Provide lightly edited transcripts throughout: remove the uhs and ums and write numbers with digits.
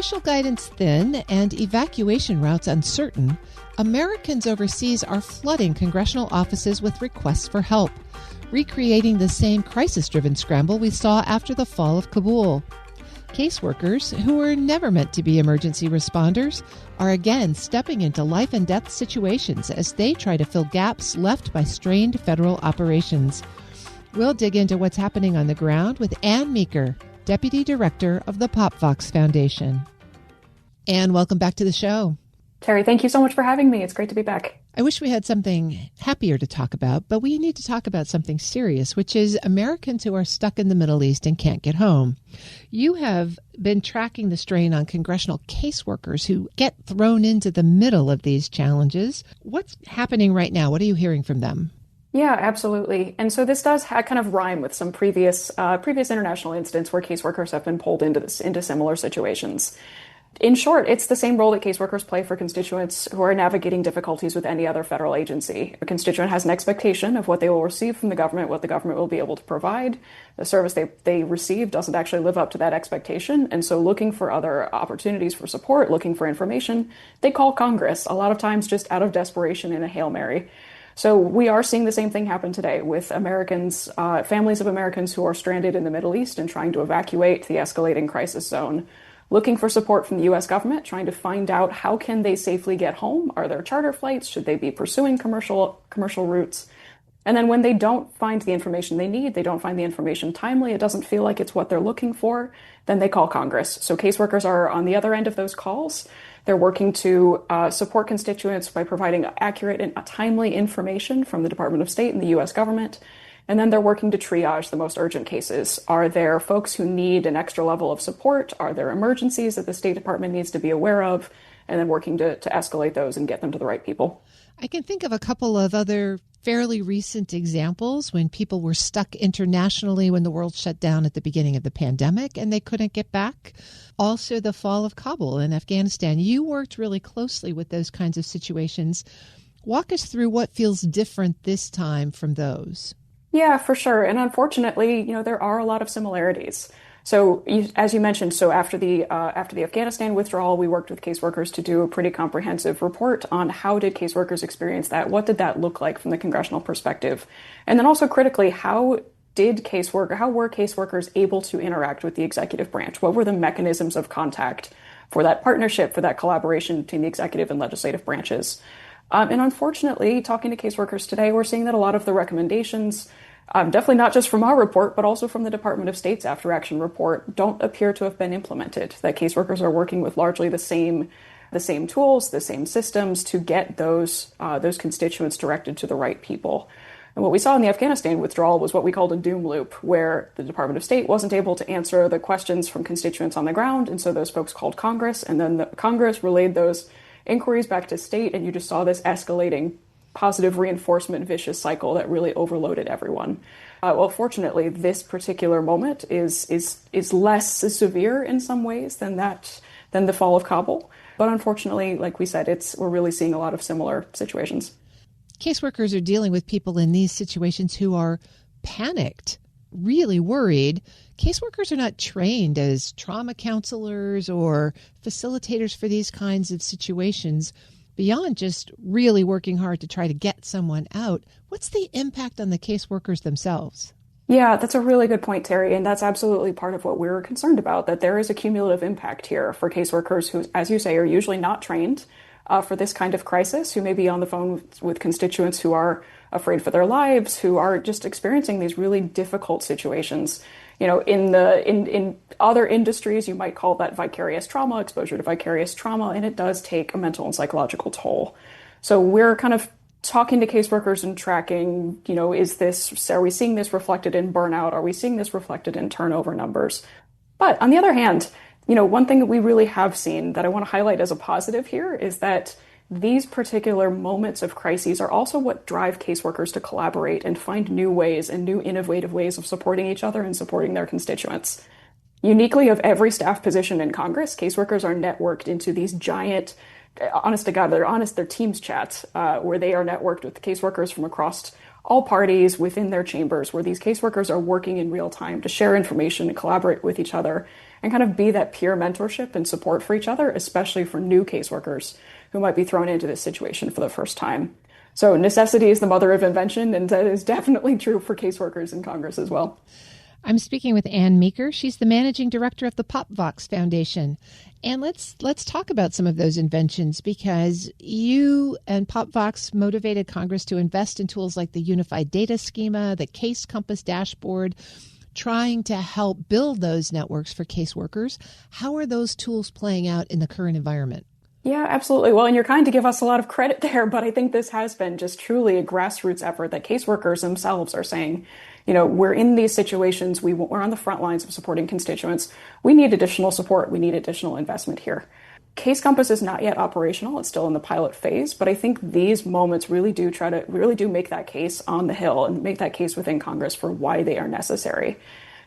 official guidance thin and evacuation routes uncertain, Americans overseas are flooding congressional offices with requests for help, recreating the same crisis-driven scramble we saw after the fall of Kabul. Caseworkers, who were never meant to be emergency responders, are again stepping into life and death situations as they try to fill gaps left by strained federal operations. We'll dig into what's happening on the ground with Anne Meeker, Deputy Director of the Popvox Foundation. Anne, welcome back to the show. Terry, thank you so much for having me. It's great to be back. I wish we had something happier to talk about, but we need to talk about something serious, which is Americans who are stuck in the Middle East and can't get home. You have been tracking the strain on congressional caseworkers who get thrown into the middle of these challenges. What's happening right now? What are you hearing from them? Yeah, absolutely. And so this does kind of rhyme with some previous international incidents where caseworkers have been pulled into similar situations. In short, it's the same role that caseworkers play for constituents who are navigating difficulties with any other federal agency. A constituent has an expectation of what they will receive from the government, what the government will be able to provide. The service they receive doesn't actually live up to that expectation. And so looking for other opportunities for support, looking for information, they call Congress, a lot of times just out of desperation in a Hail Mary. So we are seeing the same thing happen today with Americans, families of Americans who are stranded in the Middle East and trying to evacuate the escalating crisis zone, looking for support from the U.S. government, trying to find out how can they safely get home? Are there charter flights? Should they be pursuing commercial routes? And then when they don't find the information they need, they don't find the information timely, it doesn't feel like it's what they're looking for, then they call Congress. So caseworkers are on the other end of those calls. They're working to support constituents by providing accurate and timely information from the Department of State and the U.S. government. And then they're working to triage the most urgent cases. Are there folks who need an extra level of support? Are there emergencies that the State Department needs to be aware of? And then working to escalate those and get them to the right people. I can think of a couple of other fairly recent examples when people were stuck internationally when the world shut down at the beginning of the pandemic and they couldn't get back. Also, the fall of Kabul in Afghanistan. You worked really closely with those kinds of situations. Walk us through what feels different this time from those. Yeah, for sure. And unfortunately, there are a lot of similarities. So as you mentioned, after the Afghanistan withdrawal, we worked with caseworkers to do a pretty comprehensive report on how did caseworkers experience that? What did that look like from the congressional perspective? And then also critically, how were caseworkers able to interact with the executive branch? What were the mechanisms of contact for that partnership, for that collaboration between the executive and legislative branches? And unfortunately, talking to caseworkers today, we're seeing that a lot of the recommendations, definitely not just from our report, but also from the Department of State's After Action report, don't appear to have been implemented. That caseworkers are working with largely the same tools, the same systems to get those constituents directed to the right people. And what we saw in the Afghanistan withdrawal was what we called a doom loop, where the Department of State wasn't able to answer the questions from constituents on the ground, and so those folks called Congress, and then the Congress relayed those inquiries back to state, and you just saw this escalating positive reinforcement vicious cycle that really overloaded everyone. Well, fortunately, this particular moment is less severe in some ways than the fall of Kabul. But unfortunately, like we said, we're really seeing a lot of similar situations. Caseworkers are dealing with people in these situations who are panicked, really worried. Caseworkers are not trained as trauma counselors or facilitators for these kinds of situations. Beyond just really working hard to try to get someone out, what's the impact on the caseworkers themselves? Yeah, that's a really good point, Terry. And that's absolutely part of what we're concerned about, that there is a cumulative impact here for caseworkers who, as you say, are usually not trained for this kind of crisis, who may be on the phone with constituents who are afraid for their lives, who are just experiencing these really difficult situations. In other industries, you might call that vicarious trauma, exposure to vicarious trauma, and it does take a mental and psychological toll. So we're kind of talking to caseworkers and tracking, are we seeing this reflected in burnout? Are we seeing this reflected in turnover numbers? But on the other hand, one thing that we really have seen that I want to highlight as a positive here is that these particular moments of crises are also what drive caseworkers to collaborate and find new ways and new innovative ways of supporting each other and supporting their constituents. Uniquely of every staff position in Congress, caseworkers are networked into these giant, honest to God, they're Teams chats where they are networked with caseworkers from across all parties within their chambers, where these caseworkers are working in real time to share information and collaborate with each other. and kind of be that peer mentorship and support for each other, especially for new caseworkers who might be thrown into this situation for the first time. So necessity is the mother of invention, and that is definitely true for caseworkers in Congress as well. I'm speaking with Anne Meeker. She's the managing director of the Popvox Foundation. And let's talk about some of those inventions, because you and Popvox motivated Congress to invest in tools like the Unified Data Schema, the Case Compass dashboard, trying to help build those networks for caseworkers. How are those tools playing out in the current environment? Yeah, absolutely. Well, and you're kind to give us a lot of credit there, but I think this has been just truly a grassroots effort that caseworkers themselves are saying, we're in these situations, we're on the front lines of supporting constituents. We need additional support. We need additional investment here. Case Compass is not yet operational. It's still in the pilot phase, but I think these moments really do make that case on the Hill and make that case within Congress for why they are necessary.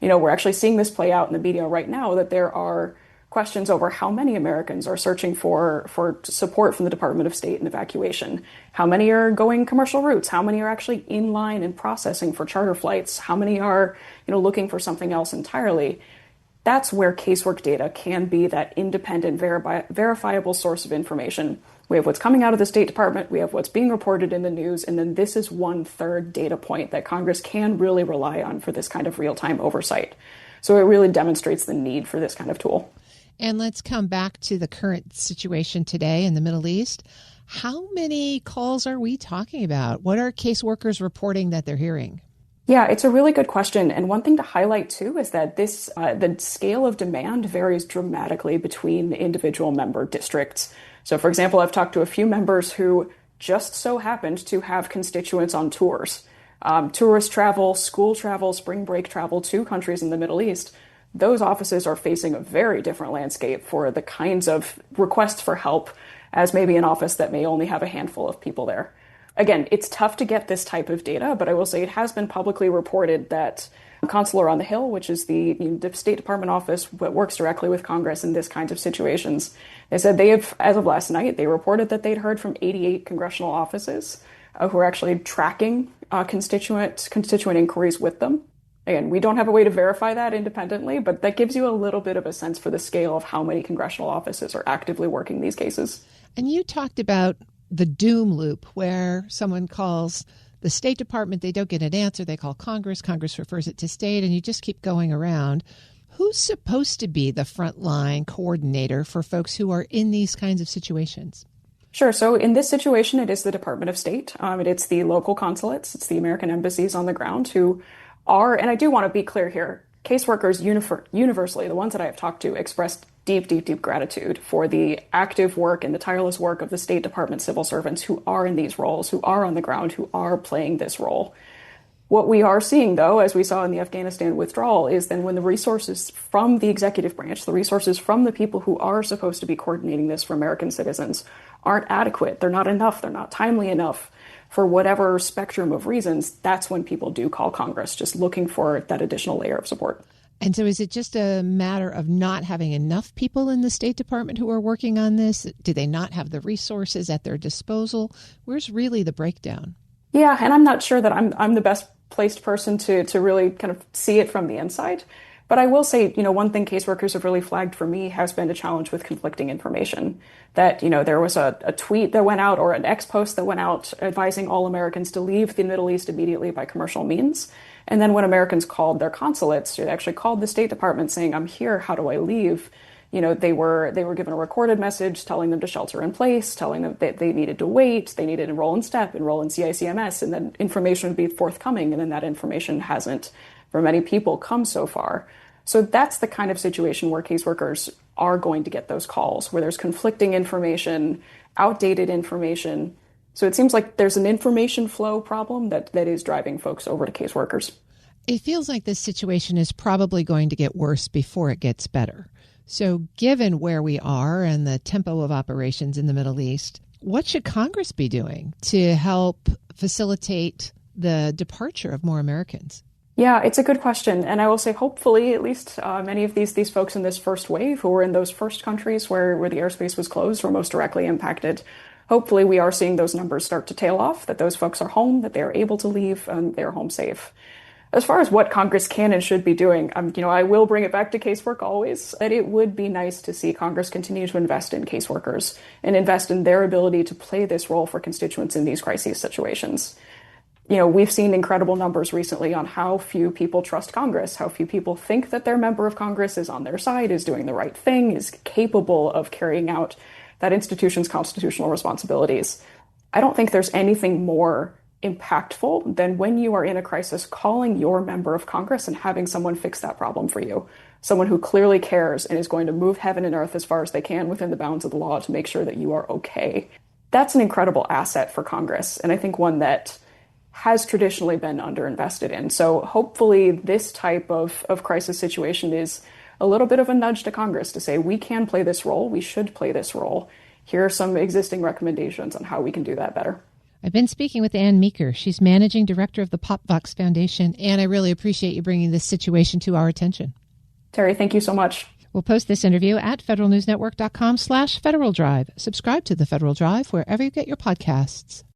We're actually seeing this play out in the media right now, that there are questions over how many Americans are searching for support from the Department of State in evacuation. How many are going commercial routes? How many are actually in line and processing for charter flights? How many are, looking for something else entirely? That's where casework data can be that independent, verifiable source of information. We have what's coming out of the State Department, we have what's being reported in the news, and then this is 1/3 data point that Congress can really rely on for this kind of real-time oversight. So it really demonstrates the need for this kind of tool. And let's come back to the current situation today in the Middle East. How many calls are we talking about? What are caseworkers reporting that they're hearing? Yeah, it's a really good question. And one thing to highlight, too, is that the scale of demand varies dramatically between individual member districts. So, for example, I've talked to a few members who just so happened to have constituents on tours. Tourist travel, school travel, spring break travel to countries in the Middle East. Those offices are facing a very different landscape for the kinds of requests for help as maybe an office that may only have a handful of people there. Again, it's tough to get this type of data, but I will say it has been publicly reported that Consular on the Hill, which is the State Department office that works directly with Congress in this kinds of situations, they said as of last night, they reported that they'd heard from 88 congressional offices who are actually tracking constituent inquiries with them. Again, we don't have a way to verify that independently, but that gives you a little bit of a sense for the scale of how many congressional offices are actively working these cases. And you talked about the doom loop, where someone calls the State Department, they don't get an answer, they call Congress, Congress refers it to state, and you just keep going around. Who's supposed to be the frontline coordinator for folks who are in these kinds of situations? Sure. So in this situation, it is the Department of State. It's the local consulates. It's the American embassies on the ground who are, and I do want to be clear here, caseworkers universally, the ones that I have talked to, expressed deep, deep, deep gratitude for the active work and the tireless work of the State Department civil servants who are in these roles, who are on the ground, who are playing this role. What we are seeing, though, as we saw in the Afghanistan withdrawal, is then when the resources from the executive branch, the resources from the people who are supposed to be coordinating this for American citizens aren't adequate, they're not enough, they're not timely enough, for whatever spectrum of reasons, that's when people do call Congress, just looking for that additional layer of support. And so is it just a matter of not having enough people in the State Department who are working on this? Do they not have the resources at their disposal? Where's really the breakdown? Yeah, and I'm not sure that I'm the best placed person to really kind of see it from the inside. But I will say, one thing caseworkers have really flagged for me has been a challenge with conflicting information. That, there was a tweet that went out or an X post that went out advising all Americans to leave the Middle East immediately by commercial means. And then when Americans called their consulates, they actually called the State Department saying, I'm here, how do I leave? They were given a recorded message telling them to shelter in place, telling them that they needed to wait, they needed to enroll in STEP, enroll in CICMS, and then information would be forthcoming. And then that information hasn't, for many people, come so far. So that's the kind of situation where caseworkers are going to get those calls, where there's conflicting information, outdated information. So it seems like there's an information flow problem that is driving folks over to caseworkers. It feels like this situation is probably going to get worse before it gets better. So given where we are and the tempo of operations in the Middle East, what should Congress be doing to help facilitate the departure of more Americans? Yeah, it's a good question. And I will say, hopefully, at least many of these folks in this first wave who were in those first countries where the airspace was closed were most directly impacted. Hopefully, we are seeing those numbers start to tail off, that those folks are home, that they are able to leave, and they're home safe. As far as what Congress can and should be doing, I will bring it back to casework always, that it would be nice to see Congress continue to invest in caseworkers and invest in their ability to play this role for constituents in these crisis situations. We've seen incredible numbers recently on how few people trust Congress, how few people think that their member of Congress is on their side, is doing the right thing, is capable of carrying out that institution's constitutional responsibilities. I don't think there's anything more impactful than when you are in a crisis, calling your member of Congress and having someone fix that problem for you. Someone who clearly cares and is going to move heaven and earth as far as they can within the bounds of the law to make sure that you are okay. That's an incredible asset for Congress, and I think one that has traditionally been underinvested in. So hopefully this type of crisis situation is a little bit of a nudge to Congress to say, we can play this role, we should play this role. Here are some existing recommendations on how we can do that better. I've been speaking with Anne Meeker. She's managing director of the Popvox Foundation. Anne, I really appreciate you bringing this situation to our attention. Terry, thank you so much. We'll post this interview at federalnewsnetwork.com/Federal Drive. Subscribe to the Federal Drive wherever you get your podcasts.